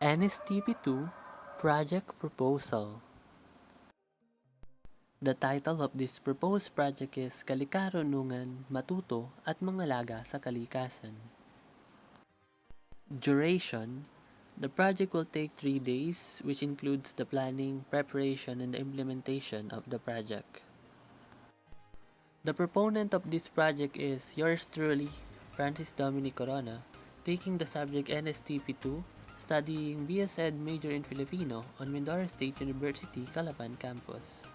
Nstp 2 Project Proposal. The title of this proposed project is Kalikarunungan, Matuto at Mangalaga sa Kalikasan. Duration. The project will take 3 days, which includes the planning, preparation, and the implementation of the project. The proponent of this project is yours truly, Francis Dominic Corona, taking the subject Nstp 2, studying BS Ed major in Filipino on Mindoro State University, Calapan campus.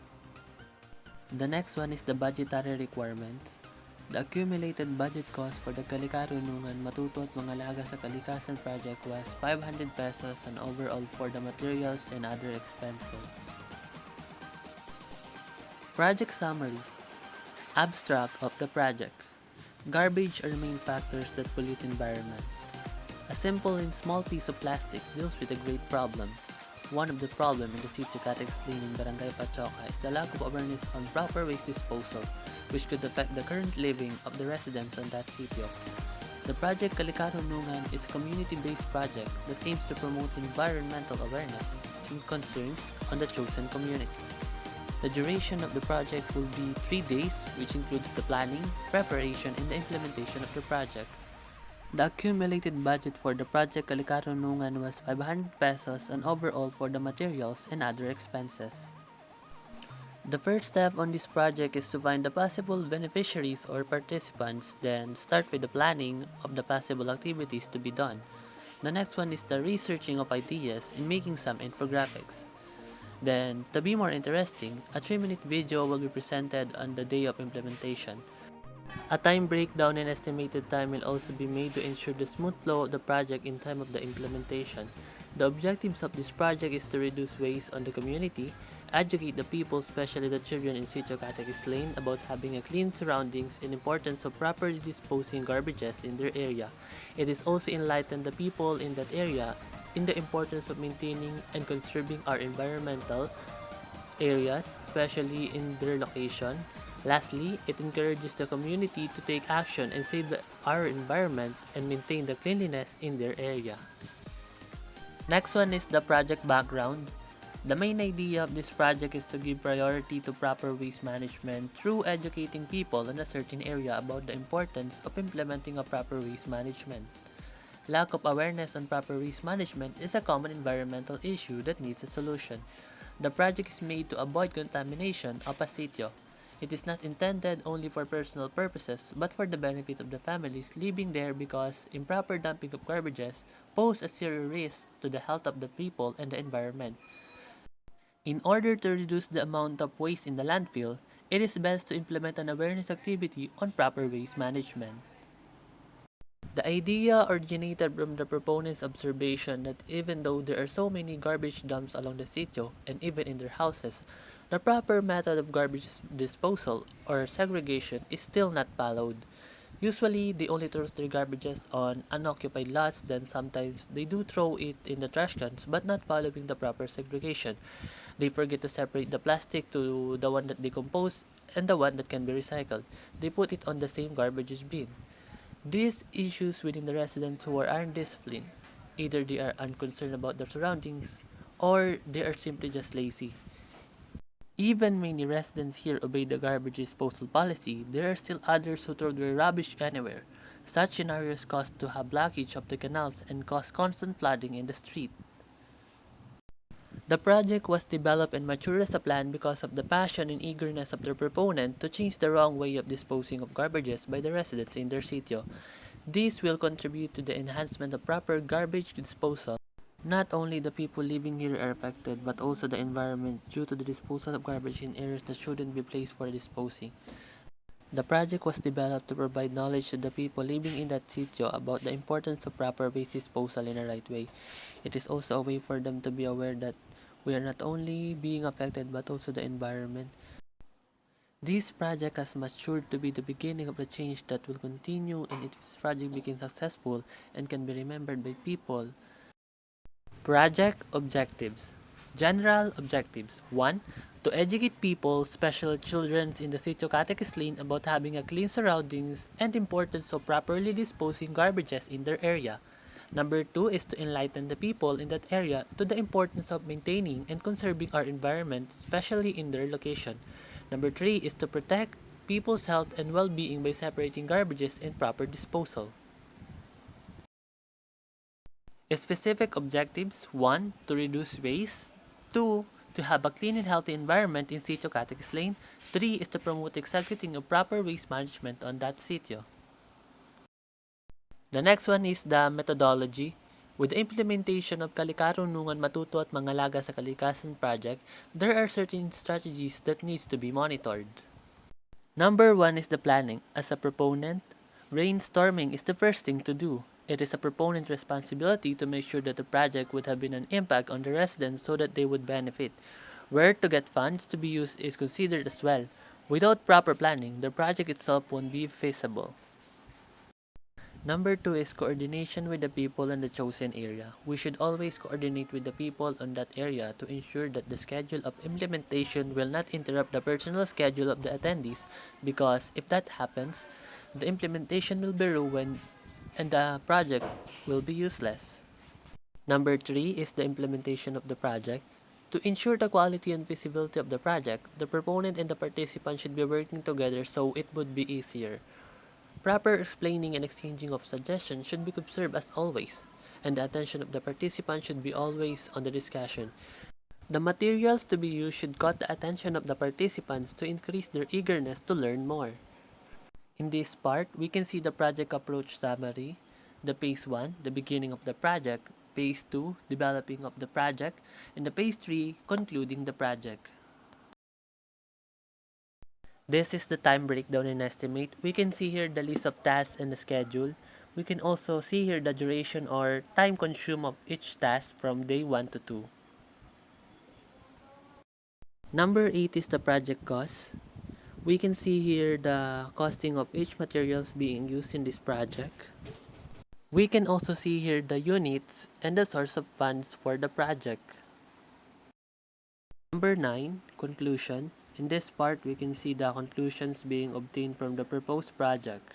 The next one is the budgetary requirements. The accumulated budget cost for the Kalikarunungan Matuto at Mangalaga sa Kalikasan project was 500 pesos and overall for the materials and other expenses. Project summary. Abstract of the project. Garbage are main factors that pollute environment. A simple and small piece of plastic deals with a great problem. One of the problems in the city Catex Lane in Barangay Pachoca is the lack of awareness on proper waste disposal, which could affect the current living of the residents on that sitio. The project Kalikarunungan is a community-based project that aims to promote environmental awareness and concerns on the chosen community. The duration of the project will be 3 days, which includes the planning, preparation, and the implementation of the project. The accumulated budget for the project Kalikarunungan was 500 pesos and overall for the materials and other expenses. The first step on this project is to find the possible beneficiaries or participants, then start with the planning of the possible activities to be done. The next one is the researching of ideas and making some infographics. Then, to be more interesting, a 3-minute video will be presented on the day of implementation. A time breakdown and estimated time will also be made to ensure the smooth flow of the project in time of the implementation. The objectives of this project is to reduce waste on the community, educate the people, especially the children in Sitio Catequist Lane, about having a clean surroundings and importance of properly disposing garbages in their area. It is also enlighten the people in that area in the importance of maintaining and conserving our environmental areas, especially in their location. Lastly, it encourages the community to take action and save our environment and maintain the cleanliness in their area. Next one is the project background. The main idea of this project is to give priority to proper waste management through educating people in a certain area about the importance of implementing a proper waste management. Lack of awareness on proper waste management is a common environmental issue that needs a solution. The project is made to avoid contamination of a sitio. It is not intended only for personal purposes but for the benefit of the families living there because improper dumping of garbages pose a serious risk to the health of the people and the environment. In order to reduce the amount of waste in the landfill, it is best to implement an awareness activity on proper waste management. The idea originated from the proponent's observation that even though there are so many garbage dumps along the sitio and even in their houses, the proper method of garbage disposal or segregation is still not followed. Usually, they only throw their garbages on unoccupied lots, then sometimes they do throw it in the trash cans but not following the proper segregation. They forget to separate the plastic to the one that decomposes and the one that can be recycled. They put it on the same garbage bin. These issues within the residents who are undisciplined. Either they are unconcerned about their surroundings or they are simply just lazy. Even many residents here obey the garbage disposal policy, there are still others who throw their rubbish anywhere. Such scenarios cause to have blockage of the canals and cause constant flooding in the street. The project was developed and matured as a plan because of the passion and eagerness of the proponent to change the wrong way of disposing of garbages by the residents in their sitio. This will contribute to the enhancement of proper garbage disposal. Not only the people living here are affected, but also the environment due to the disposal of garbage in areas that shouldn't be placed for disposing. The project was developed to provide knowledge to the people living in that sitio about the importance of proper waste disposal in a right way. It is also a way for them to be aware that we are not only being affected but also the environment. This project has matured to be the beginning of a change that will continue and if this project becomes successful and can be remembered by people. Project Objectives. General Objectives. 1. To educate people, especially children in the Sitio Catequist Lane about having a clean surroundings and importance of properly disposing garbages in their area. Number 2 is to enlighten the people in that area to the importance of maintaining and conserving our environment, especially in their location. Number 3 is to protect people's health and well-being by separating garbages and proper disposal. Specific objectives: 1. To reduce waste. 2. To have a clean and healthy environment in Sitio Catex Lane. 3 is to promote executing of proper waste management on that sitio. The next one is the methodology. With the implementation of Kalikarunungan Matuto at Mangalaga sa Kalikasan project, there are certain strategies that needs to be monitored. Number 1 is the planning. As a proponent, brainstorming is the first thing to do. It is a proponent's responsibility to make sure that the project would have been an impact on the residents so that they would benefit. Where to get funds to be used is considered as well. Without proper planning, the project itself won't be feasible. Number 2 is coordination with the people in the chosen area. We should always coordinate with the people on that area to ensure that the schedule of implementation will not interrupt the personal schedule of the attendees, because if that happens, the implementation will be ruined and the project will be useless. Number 3 is the implementation of the project. To ensure the quality and feasibility of the project, the proponent and the participant should be working together so it would be easier. Proper explaining and exchanging of suggestions should be observed as always, and the attention of the participants should be always on the discussion. The materials to be used should caught the attention of the participants to increase their eagerness to learn more. In this part, we can see the project approach summary, the phase 1, the beginning of the project, phase 2, developing of the project, and the phase 3, concluding the project. This is the time breakdown and estimate. We can see here the list of tasks and the schedule. We can also see here the duration or time consumed of each task from day 1 to 2. Number 8 is the project cost. We can see here the costing of each materials being used in this project. We can also see here the units and the source of funds for the project. Number 9, conclusion. In this part, we can see the conclusions being obtained from the proposed project.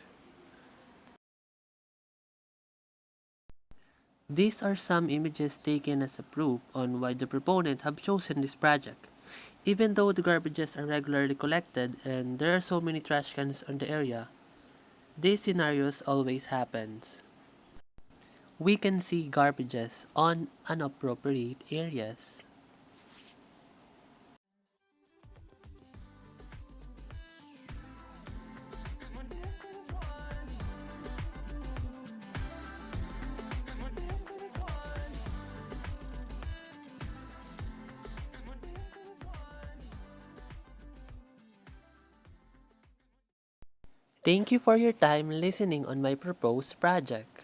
These are some images taken as a proof on why the proponent have chosen this project. Even though the garbages are regularly collected and there are so many trash cans on the area, these scenarios always happens. We can see garbages on inappropriate areas. Thank you for your time listening on my proposed project.